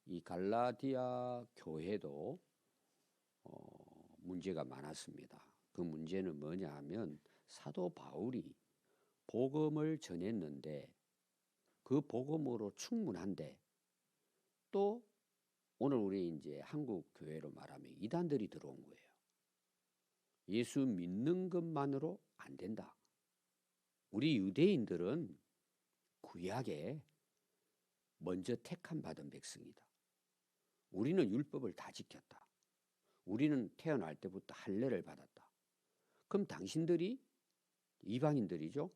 이 갈라디아 교회도 문제가 많았습니다. 그 문제는 뭐냐 하면 사도 바울이 복음을 전했는데 그 복음으로 충분한데 또 오늘 우리 이제 한국 교회로 말하면 이단들이 들어온 거예요. 예수 믿는 것만으로 안 된다. 우리 유대인들은 구약에 먼저 택함 받은 백성이다. 우리는 율법을 다 지켰다. 우리는 태어날 때부터 할례를 받았다. 그럼 당신들이 이방인들이죠.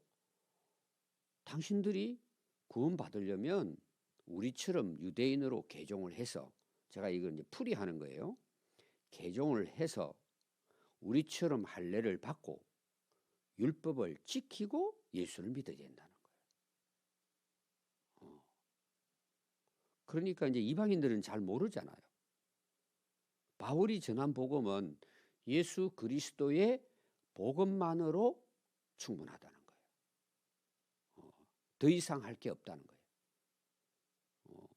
당신들이 구원 받으려면 우리처럼 유대인으로 개종을 해서 제가 이걸 이제 풀이하는 거예요. 개종을 해서 우리처럼 할례를 받고 율법을 지키고 예수를 믿어야 된다는 거예요. 그러니까 이제 이방인들은 잘 모르잖아요. 바울이 전한 복음은 예수 그리스도의 복음만으로 충분하다는 거예요. 더 이상 할 게 없다는 거예요.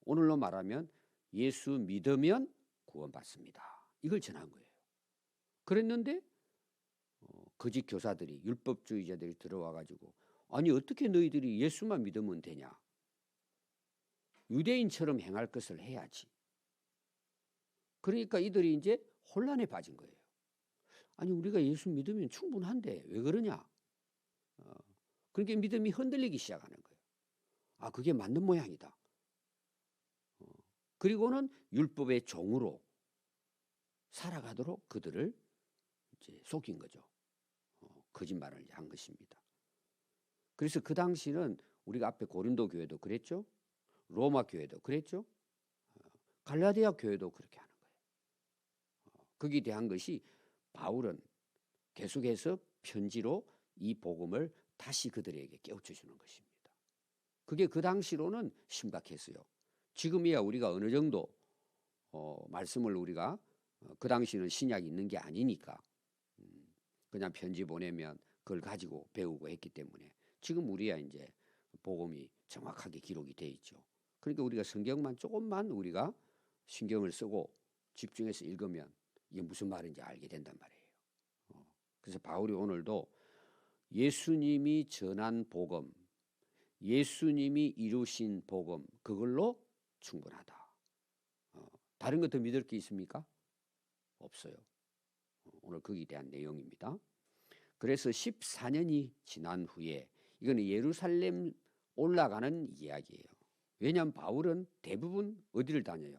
오늘로 말하면 예수 믿으면 구원받습니다. 이걸 전한 거예요. 그랬는데 거짓 교사들이 율법주의자들이 들어와 가지고 아니 어떻게 너희들이 예수만 믿으면 되냐. 유대인처럼 행할 것을 해야지. 그러니까 이들이 이제 혼란에 빠진 거예요. 아니 우리가 예수 믿으면 충분한데 왜 그러냐. 그러니까 믿음이 흔들리기 시작하는 거예요. 아 그게 맞는 모양이다. 그리고는 율법의 종으로 살아가도록 그들을 이제 속인 거죠. 거짓말을 한 것입니다. 그래서 그 당시는 우리가 앞에 고린도 교회도 그랬죠. 로마 교회도 그랬죠. 갈라디아 교회도 그렇게 하는 거예요. 거기에 대한 것이 바울은 계속해서 편지로 이 복음을 다시 그들에게 깨우쳐 주는 것입니다. 그게 그 당시로는 심각했어요. 지금이야 우리가 어느 정도 말씀을 우리가 그 당시는 신약이 있는 게 아니니까 그냥 편지 보내면 그걸 가지고 배우고 했기 때문에 지금 우리야 이제 복음이 정확하게 기록이 돼 있죠. 그러니까 우리가 성경만 조금만 우리가 신경을 쓰고 집중해서 읽으면 이게 무슨 말인지 알게 된단 말이에요. 그래서 바울이 오늘도 예수님이 전한 복음, 예수님이 이루신 복음 그걸로 충분하다. 다른 것 더 믿을 게 있습니까? 없어요. 오늘 거기에 대한 내용입니다. 그래서 14년이 지난 후에 이거는 예루살렘 올라가는 이야기예요. 왜냐하면 바울은 대부분 어디를 다녀요?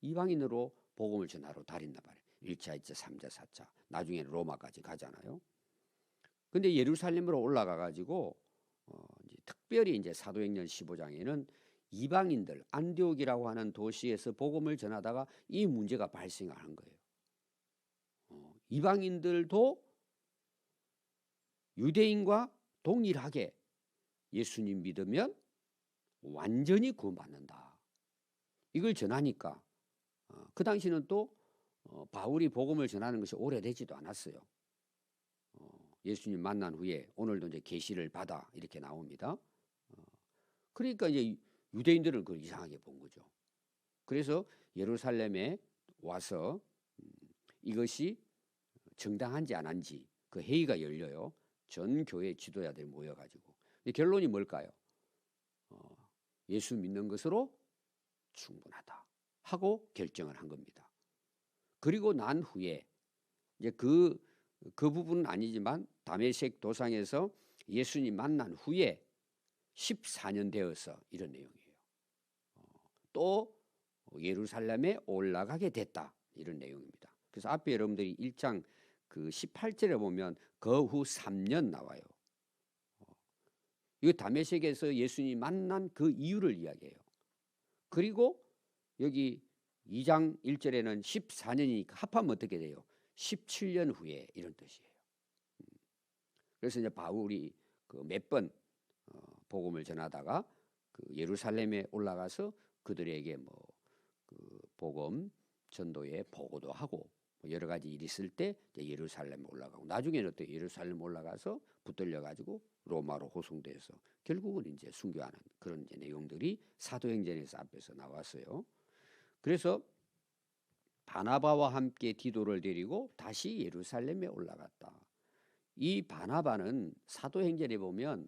이방인으로 복음을 전하러 다닌단 말이에요. 1차, 2차, 3차, 4차 나중에는 로마까지 가잖아요. 근데 예루살렘으로 올라가 가지고 이제 특별히 이제 사도행전 15장에는 이방인들 안디옥이라고 하는 도시에서 복음을 전하다가 이 문제가 발생하는 거예요. 이방인들도 유대인과 동일하게 예수님 믿으면 완전히 구원받는다. 이걸 전하니까 그 당시는 또 바울이 복음을 전하는 것이 오래되지도 않았어요. 예수님 만난 후에 오늘도 이제 계시를 받아 이렇게 나옵니다. 그러니까 이제 유대인들은 그걸 이상하게 본 거죠. 그래서 예루살렘에 와서 이것이 정당한지 안 한지 그 회의가 열려요. 전 교회 지도자들이 모여가지고. 근데 결론이 뭘까요? 예수 믿는 것으로 충분하다 하고 결정을 한 겁니다. 그리고 난 후에 이제 그 부분은 아니지만 다메섹 도상에서 예수님 만난 후에 14년 되어서 이런 내용이에요. 또 예루살렘에 올라가게 됐다 이런 내용입니다. 그래서 앞에 여러분들이 1장 그 18절에 보면 그 후 3년 나와요. 이거 다메섹에서 예수님 만난 그 이유를 이야기해요. 그리고 여기 2장 1절에는 14년이니까 합하면 어떻게 돼요? 17년 후에 이런 뜻이에요. 그래서 이제 바울이 그 몇 번 복음을 전하다가 그 예루살렘에 올라가서 그들에게 뭐 그 복음 전도에 보고도 하고 뭐 여러 가지 일이 있을 때 예루살렘에 올라가고 나중에는 또 예루살렘 올라가서 붙들려 가지고 로마로 호송돼서 결국은 이제 순교하는 그런 이제 내용들이 사도행전에서 앞에서 나왔어요. 그래서 바나바와 함께 디도를 데리고 다시 예루살렘에 올라갔다. 이 바나바는 사도행전에 보면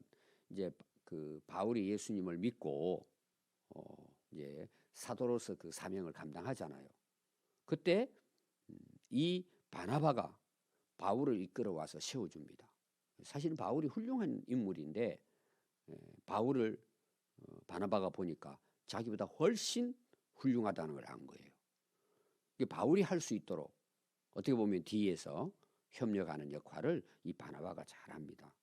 이제 그 바울이 예수님을 믿고 이제 사도로서 그 사명을 감당하잖아요. 그때 이 바나바가 바울을 이끌어 와서 세워줍니다. 사실은 바울이 훌륭한 인물인데 바울을 바나바가 보니까 자기보다 훨씬 훌륭하다는 걸 안 거예요. 바울이 할 수 있도록 어떻게 보면 뒤에서 협력하는 역할을 이 바나바가 잘합니다.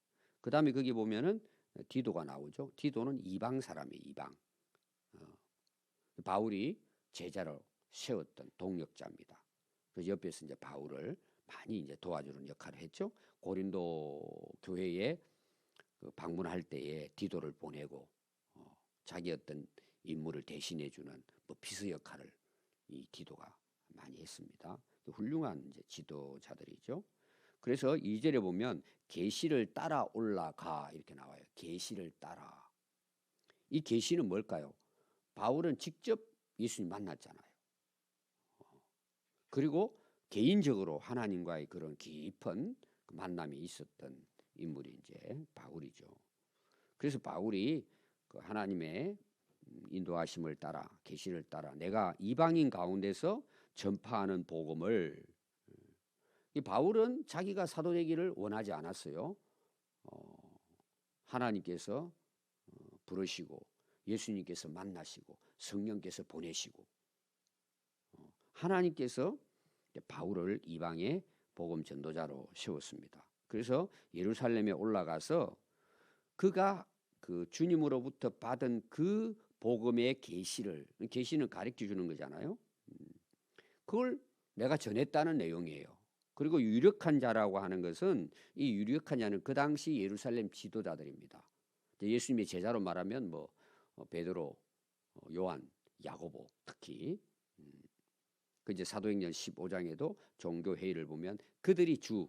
그 다음에 거기 보면은 디도가 나오죠. 디도는 이방 사람이에요. 이방. 바울이 제자로 세웠던 동력자입니다. 그래서 옆에서 이제 바울을 많이 이제 도와주는 역할을 했죠. 고린도 교회에 방문할 때에 디도를 보내고 자기 어떤 임무를 대신해주는 뭐 비서 역할을 이 디도가 많이 했습니다. 훌륭한 이제 지도자들이죠. 그래서 2절에 보면 계시를 따라 올라가 이렇게 나와요. 계시를 따라. 이 계시는 뭘까요? 바울은 직접 예수님 만났잖아요. 그리고 개인적으로 하나님과의 그런 깊은 만남이 있었던 인물이 이제 바울이죠. 그래서 바울이 그 하나님의 인도하심을 따라 계시를 따라 내가 이방인 가운데서 전파하는 복음을 이 바울은 자기가 사도 되기를 원하지 않았어요. 하나님께서 부르시고 예수님께서 만나시고 성령께서 보내시고 하나님께서 바울을 이방의 복음 전도자로 세웠습니다. 그래서 예루살렘에 올라가서 그가 그 주님으로부터 받은 그 복음의 계시는 가르쳐 주는 거잖아요. 그걸 내가 전했다는 내용이에요. 그리고 유력한 자라고 하는 것은 이 유력한 자는 그 당시 예루살렘 지도자들입니다. 예수님의 제자로 말하면 뭐 베드로, 요한, 야고보 특히 그 이제 사도행전 15장에도 종교 회의를 보면 그들이 주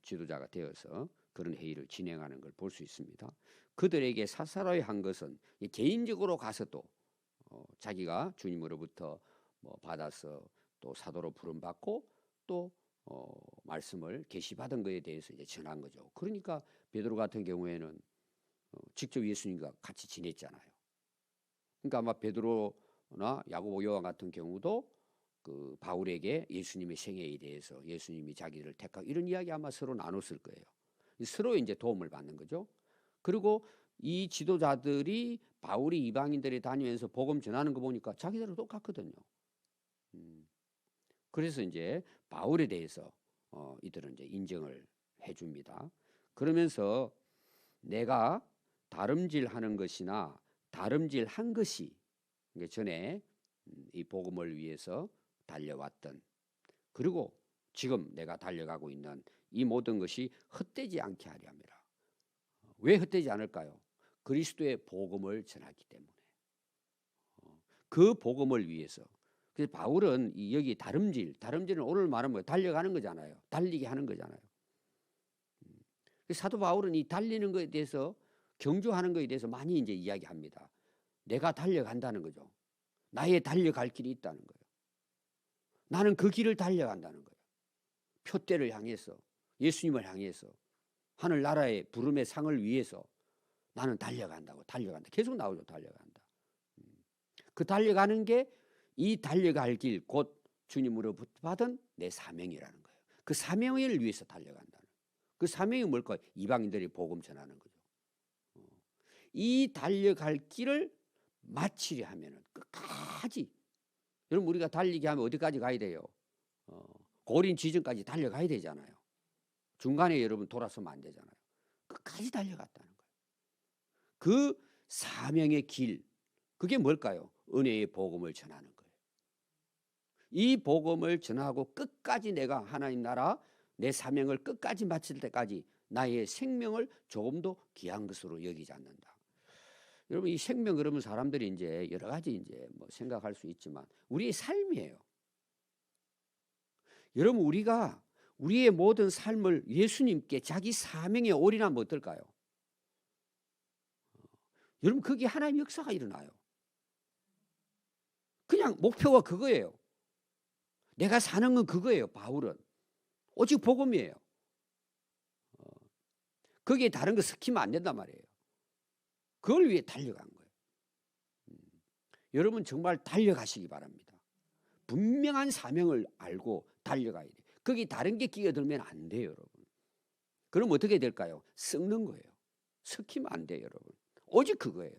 지도자가 되어서 그런 회의를 진행하는 걸 볼 수 있습니다. 그들에게 사사로이 한 것은 개인적으로 가서도 자기가 주님으로부터 뭐 받아서 또 사도로 부름 받고 또 말씀을 계시받은 것에 대해서 이제 전한 거죠. 그러니까 베드로 같은 경우에는 직접 예수님과 같이 지냈잖아요. 그러니까 아마 베드로나 야고보, 요한 같은 경우도 그 바울에게 예수님의 생애에 대해서 예수님이 자기를 택하고 이런 이야기 아마 서로 나눴을 거예요. 서로 이제 도움을 받는 거죠. 그리고 이 지도자들이 바울이 이방인들이 다니면서 복음 전하는 거 보니까 자기들하고 똑같거든요. 그래서 이제 바울에 대해서 이들은 이제 인정을 해줍니다. 그러면서 내가 다름질하는 것이나 다름질한 것이 전에 이 복음을 위해서 달려왔던 그리고 지금 내가 달려가고 있는 이 모든 것이 헛되지 않게 하려 함이라. 왜 헛되지 않을까요? 그리스도의 복음을 전하기 때문에. 그 복음을 위해서. 그래서 바울은 여기 다름질은 오늘 말하면 뭐예요? 달려가는 거잖아요. 달리게 하는 거잖아요. 사도 바울은 이 달리는 것에 대해서 경주하는 것에 대해서 많이 이제 이야기합니다. 내가 달려간다는 거죠. 나의 달려갈 길이 있다는 거예요. 나는 그 길을 달려간다는 거예요. 표대를 향해서 예수님을 향해서 하늘나라의 부름의 상을 위해서 나는 달려간다. 계속 나오죠. 달려간다. 그 달려가는 게 이 달려갈 길 곧 주님으로부터 받은 내 사명이라는 거예요. 그 사명을 위해서 달려간다는 거예요. 그 사명이 뭘까요? 이방인들이 복음 전하는 거죠. 이 달려갈 길을 마치려 하면은 끝까지 여러분 우리가 달리게 하면 어디까지 가야 돼요? 고린 지점까지 달려가야 되잖아요. 중간에 여러분 돌아서면 안 되잖아요. 끝까지 달려갔다는 거예요. 그 사명의 길 그게 뭘까요? 은혜의 복음을 전하는 거예요. 이 복음을 전하고 끝까지 내가 하나님 나라 내 사명을 끝까지 마칠 때까지 나의 생명을 조금도 귀한 것으로 여기지 않는다. 여러분 이 생명 그러면 사람들이 이제 여러 가지 이제 뭐 생각할 수 있지만 우리의 삶이에요. 여러분 우리가 우리의 모든 삶을 예수님께 자기 사명에 올인하면 어떨까요? 여러분 거기에 하나님의 역사가 일어나요. 그냥 목표가 그거예요. 내가 사는 건 그거예요. 바울은 오직 복음이에요. 거기에 다른 거 섞이면 안 된단 말이에요. 그걸 위해 달려간 거예요. 여러분 정말 달려가시기 바랍니다. 분명한 사명을 알고 달려가야 돼요. 거기 다른 게 끼어들면 안 돼요, 여러분. 그럼 어떻게 될까요? 썩는 거예요. 섞이면 안 돼요, 여러분. 오직 그거예요.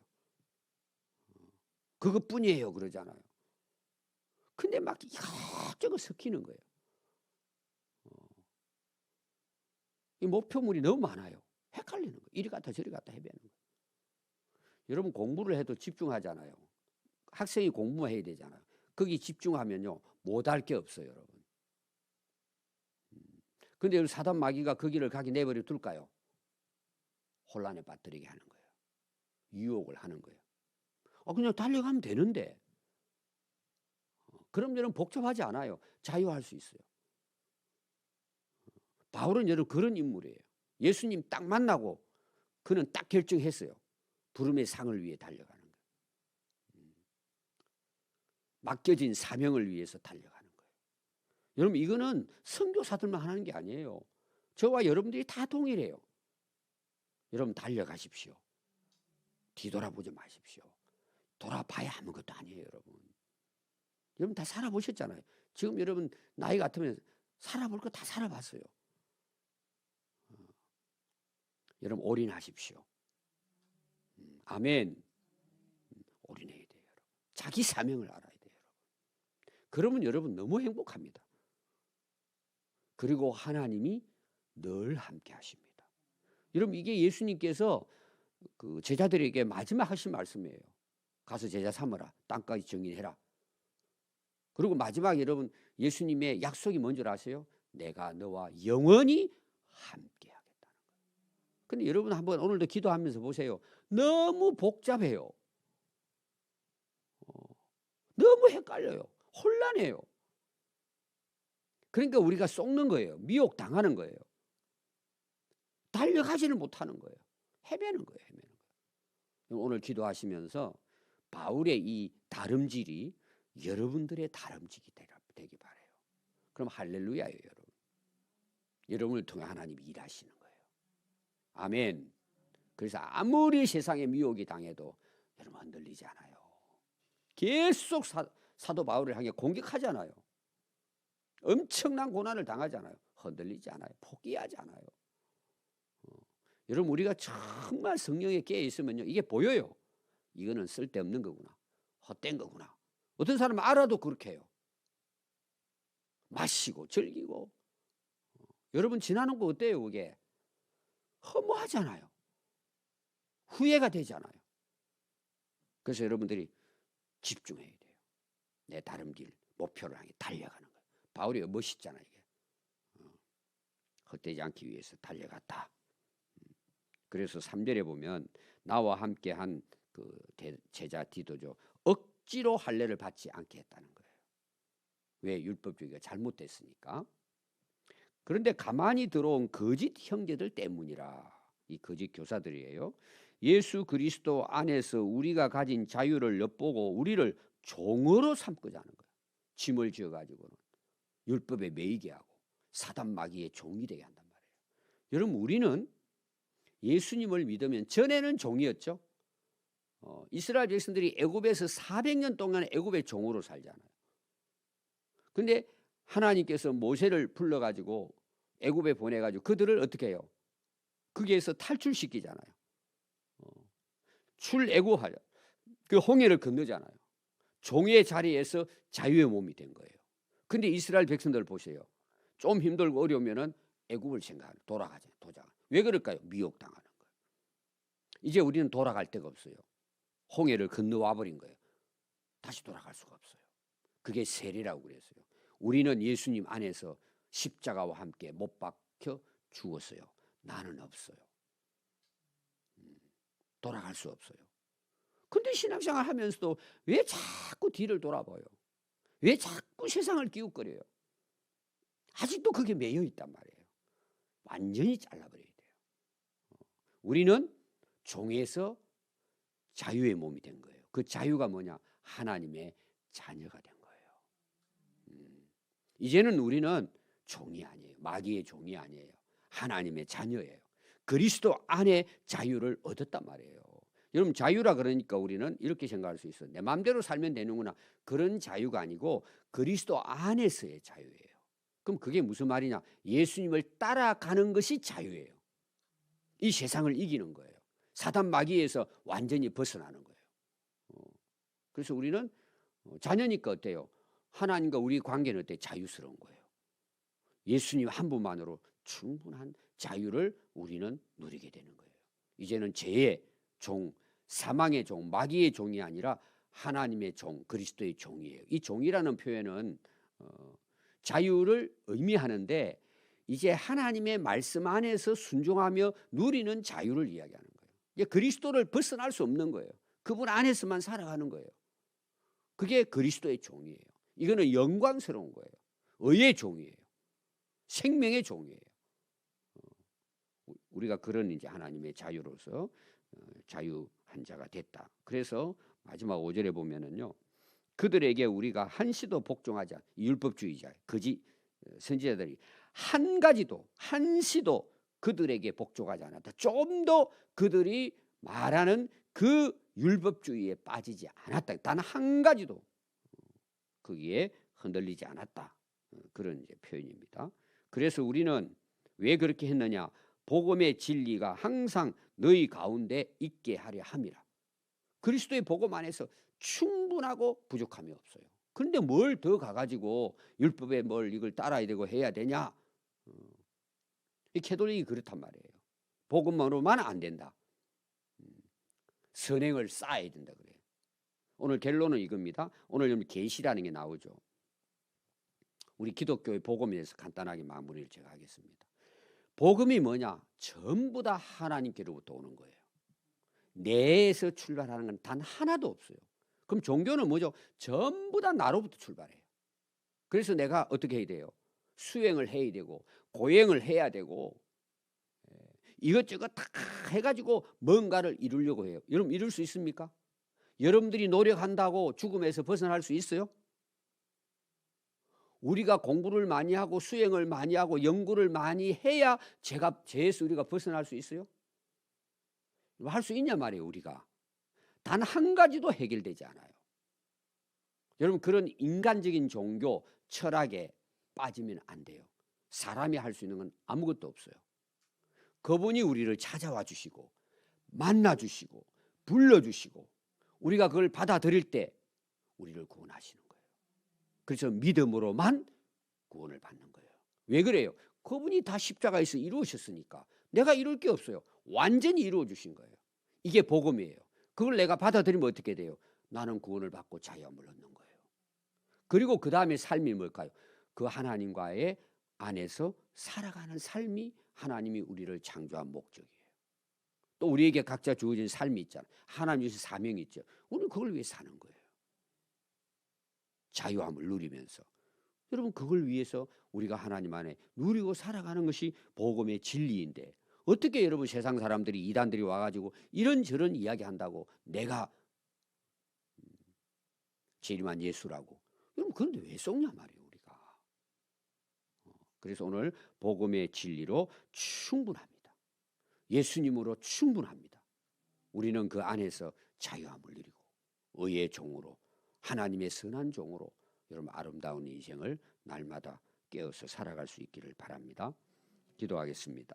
그것뿐이에요, 그러잖아요. 근데 막 이것저것 섞이는 거예요. 이 목표물이 너무 많아요. 헷갈리는 거예요. 이리 갔다 저리 갔다 해배는 거예요. 여러분 공부를 해도 집중하잖아요. 학생이 공부만 해야 되잖아요. 거기 집중하면요 못할 게 없어요, 여러분. 근데 사단 마귀가 거기를 가게 내버려 둘까요? 혼란에 빠뜨리게 하는 거예요. 유혹을 하는 거예요. 그냥 달려가면 되는데. 그럼 여러분 복잡하지 않아요. 자유할 수 있어요. 바울은 여러분 그런 인물이에요. 예수님 딱 만나고 그는 딱 결정했어요. 부름의 상을 위해 달려가는 거예요. 맡겨진 사명을 위해서 달려가는 거예요. 여러분 이거는 선교사들만 하는 게 아니에요. 저와 여러분들이 다 동일해요. 여러분 달려가십시오. 뒤돌아보지 마십시오. 돌아봐야 아무것도 아니에요, 여러분. 여러분 다 살아보셨잖아요. 지금 여러분 나이 같으면 살아볼 거 다 살아봤어요. 여러분 올인하십시오. 아멘. 올인해야 돼요, 여러분. 자기 사명을 알아야 돼요, 여러분. 그러면 여러분 너무 행복합니다. 그리고 하나님이 늘 함께 하십니다. 여러분 이게 예수님께서 그 제자들에게 마지막 하신 말씀이에요. 가서 제자 삼으라. 땅까지 정인해라. 그리고 마지막 여러분 예수님의 약속이 뭔 줄 아세요? 내가 너와 영원히 함께 하겠다는 거예요. 근데 여러분 한번 오늘도 기도하면서 보세요. 너무 복잡해요. 너무 헷갈려요. 혼란해요. 그러니까 우리가 속는 거예요. 미혹 당하는 거예요. 달려가지를 못하는 거예요. 헤매는 거예요. 헤매는 거예요. 오늘 기도하시면서 바울의 이 다름질이 여러분들의 다름질이 되기 바라요. 그럼 할렐루야예요, 여러분. 여러분을 통해 하나님이 일하시는 거예요. 아멘. 그래서 아무리 세상에 미혹이 당해도 여러분 흔들리지 않아요. 계속 사도 바울을 향해 공격하잖아요. 엄청난 고난을 당하잖아요. 흔들리지 않아요. 포기하지 않아요. 여러분 우리가 정말 성령에 깨어 있으면요 이게 보여요. 이거는 쓸데없는 거구나. 헛된 거구나. 어떤 사람은 알아도 그렇게 해요. 마시고 즐기고. 여러분 지나는 거 어때요 그게? 허무하잖아요. 후회가 되잖아요. 그래서 여러분들이 집중해야 돼요. 내 다름길 목표를 향해 달려가는 거예요. 바울이 멋있잖아요. 이게. 헛되지 않기 위해서 달려갔다. 그래서 3절에 보면 나와 함께 한 그 제자 디도죠. 억지로 할례를 받지 않게 했다는 거예요. 왜? 율법주의가 잘못됐으니까. 그런데 가만히 들어온 거짓 형제들 때문이라. 이 거짓 교사들이에요. 예수 그리스도 안에서 우리가 가진 자유를 엿보고 우리를 종으로 삼고자 하는 거예요. 짐을 지어가지고는 율법에 매이게 하고 사단 마귀의 종이 되게 한단 말이에요. 여러분 우리는 예수님을 믿으면 전에는 종이었죠. 이스라엘 백성들이 애굽에서 400년 동안 애굽의 종으로 살잖아요. 근데 하나님께서 모세를 불러가지고 애굽에 보내가지고 그들을 어떻게 해요? 거기에서 탈출시키잖아요. 출애굽하려 그 홍해를 건너잖아요. 종의 자리에서 자유의 몸이 된 거예요. 근데 이스라엘 백성들 보세요. 좀 힘들고 어려우면은 애굽을 생각하는 돌아가죠. 왜 그럴까요? 미혹당하는 거예요. 이제 우리는 돌아갈 데가 없어요. 홍해를 건너와 버린 거예요. 다시 돌아갈 수가 없어요. 그게 세례라고 그랬어요. 우리는 예수님 안에서 십자가와 함께 못 박혀 죽었어요. 나는 없어요. 돌아갈 수 없어요. 근데 신앙생활 하면서도 왜 자꾸 뒤를 돌아봐요? 왜 자꾸 세상을 기웃거려요? 아직도 그게 매여 있단 말이에요. 완전히 잘라버려야 돼요. 우리는 종에서 자유의 몸이 된 거예요. 그 자유가 뭐냐? 하나님의 자녀가 된 거예요. 이제는 우리는 종이 아니에요. 마귀의 종이 아니에요. 하나님의 자녀예요. 그리스도 안에 자유를 얻었단 말이에요. 여러분, 자유라 그러니까 우리는 이렇게 생각할 수 있어요. 내 마음대로 살면 되는구나. 그런 자유가 아니고 그리스도 안에서의 자유예요. 그럼 그게 무슨 말이냐? 예수님을 따라가는 것이 자유예요. 이 세상을 이기는 거예요. 사단 마귀에서 완전히 벗어나는 거예요. 그래서 우리는 자녀니까 어때요? 하나님과 우리 관계는 어때요? 자유스러운 거예요. 예수님 한 분만으로 충분한 자유를 우리는 누리게 되는 거예요. 이제는 죄의 종, 사망의 종, 마귀의 종이 아니라 하나님의 종, 그리스도의 종이에요. 이 종이라는 표현은 자유를 의미하는데 이제 하나님의 말씀 안에서 순종하며 누리는 자유를 이야기하는 거예요. 이제 그리스도를 벗어날 수 없는 거예요. 그분 안에서만 살아가는 거예요. 그게 그리스도의 종이에요. 이거는 영광스러운 거예요. 의의 종이에요. 생명의 종이에요. 우리가 그런 이제 하나님의 자유로서 자유한 자가 됐다. 그래서 마지막 5절에 보면은요. 그들에게 우리가 한시도 복종하지 않, 율법주의자, 거짓 선지자들이 한시도 그들에게 복종하지 않았다. 좀 더 그들이 말하는 그 율법주의에 빠지지 않았다. 단 한 가지도 거기에 흔들리지 않았다. 그런 이제 표현입니다. 그래서 우리는 왜 그렇게 했느냐? 복음의 진리가 항상 너희 가운데 있게 하려 함이라. 그리스도의 복음 안에서 충분하고 부족함이 없어요. 그런데 뭘 더 가가지고 율법에 뭘 이걸 따라야 되고 해야 되냐? 이 캐톨릭이 그렇단 말이에요. 복음만으로만 안 된다. 선행을 쌓아야 된다 그래요. 오늘 결론은 이겁니다. 오늘 여러분 계시라는 게 나오죠. 우리 기독교의 복음에 대해서 간단하게 마무리를 제가 하겠습니다. 복음이 뭐냐? 전부 다 하나님께로부터 오는 거예요. 내에서 출발하는 건 단 하나도 없어요. 그럼 종교는 뭐죠? 전부 다 나로부터 출발해요. 그래서 내가 어떻게 해야 돼요? 수행을 해야 되고 고행을 해야 되고 이것저것 다 해가지고 뭔가를 이루려고 해요. 여러분 이룰 수 있습니까? 여러분들이 노력한다고 죽음에서 벗어날 수 있어요? 우리가 공부를 많이 하고 수행을 많이 하고 연구를 많이 해야 죄에서 우리가 벗어날 수 있어요? 할 수 있냐 말이에요. 우리가 단 한 가지도 해결되지 않아요. 여러분 그런 인간적인 종교 철학에 빠지면 안 돼요. 사람이 할 수 있는 건 아무것도 없어요. 그분이 우리를 찾아와 주시고 만나 주시고 불러 주시고 우리가 그걸 받아들일 때 우리를 구원하시는 거예요. 그래서 믿음으로만 구원을 받는 거예요. 왜 그래요? 그분이 다 십자가에서 이루셨으니까 내가 이룰 게 없어요. 완전히 이루어 주신 거예요. 이게 복음이에요. 그걸 내가 받아들이면 어떻게 돼요? 나는 구원을 받고 자유함을 얻는 거예요. 그리고 그 다음에 삶이 뭘까요? 그 하나님과의 안에서 살아가는 삶이 하나님이 우리를 창조한 목적이에요. 또 우리에게 각자 주어진 삶이 있잖아요. 하나님 주신 사명이 있죠. 우리는 그걸 위해 사는 거예요. 자유함을 누리면서. 여러분 그걸 위해서 우리가 하나님 안에 누리고 살아가는 것이 복음의 진리인데 어떻게 여러분 세상 사람들이 이단들이 와가지고 이런저런 이야기한다고 내가 재림한 예수라고 여러분 그런데 왜 속냐 말이에요 우리가. 그래서 오늘 복음의 진리로 충분합니다. 예수님으로 충분합니다. 우리는 그 안에서 자유함을 누리고 의의 종으로 하나님의 선한 종으로 여러분 아름다운 인생을 날마다 깨어서 살아갈 수 있기를 바랍니다. 기도하겠습니다.